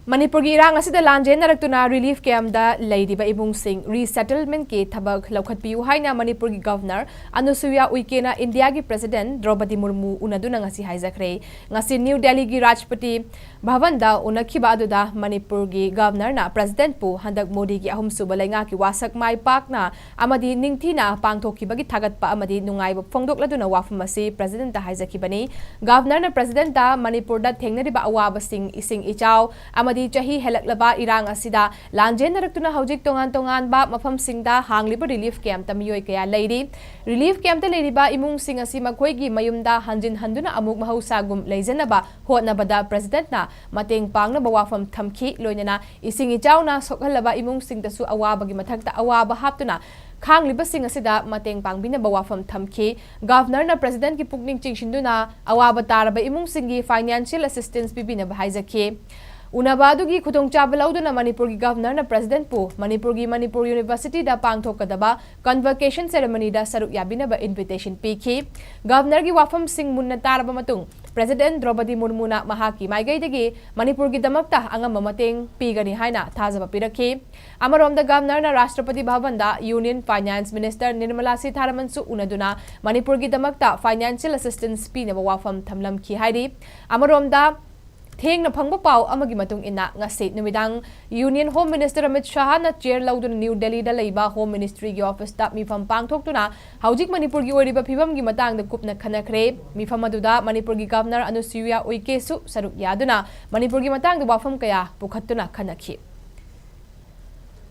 Manipur gi irang asida lanjen narakuna relief camp da leiriba emung sing resettlement ke thabak loukhatpiyu haina Manipur gi Governor Anusuiya Uikey na India gi President Draupadi Murmu unaduna ngasi haijakhre ngasi New Delhi gi Rajpati Bhavan da unakhiba aduda Manipur gi Governor na President pu handak Modi gi ahum suba lainga ki wasak mai pak na amadi ningthina pangthokhiba gi thagatpa amadi nungaiba phongdokladuna wafam asi President da haijakhibani Governor na President da Manipur da thengnariba awaba sing ising ichau di chahi helaklaba irang asida lanjen narakuna hojik tongan ba mafam singda hangliba relief camp tamiyoi kaya leiri relief camp ta leiriba imung sing asi makhoi gi mayumda hanjin handuna amuk mahausagum leijanaba hotnabada president na mateng pangna bawafam thamki loinana ising ichauna sokhalaba imung sing tasu awaba gi mathakta awaba haptuna Khangliba sing asida mateng pangbina bawafam thamki Governor na President ki pukning chingshinduna awaba taraba imung singi financial assistance bibina bahaijakhe Unabadu gi khudong chabalawduna Manipur gi Governor na President pu Manipur University da pangthokadaba convocation ceremony da saruk yabinaba invitation pikhi Governor gi wafam sing munna taraba matung President Draupadi Murmu na mahaki maigaidagi Manipur gi damakta angam mateng pigani haina thajaba pirakhi amarom da Governor na Rashtrapati Bhavan da Union Finance Minister Nirmala Sitharaman su unaduna Manipur gi damakta financial assistance pinaba wafam thamlamki hairi amarom da Theng na phangba pau amagi matung ina ngasi numidang Union Home Minister Amit Shah na chair laudun New Delhi da leiba Home Ministry gi office ta mifam pangthoktuna haujik Manipur gi oriba phibam gi matang da kupna khanakhre mifam aduda Manipur gi Governor Anusuiya Uikey su saruk yaduna Manipur gi matang da wafam kaya pukhattuna khanakhi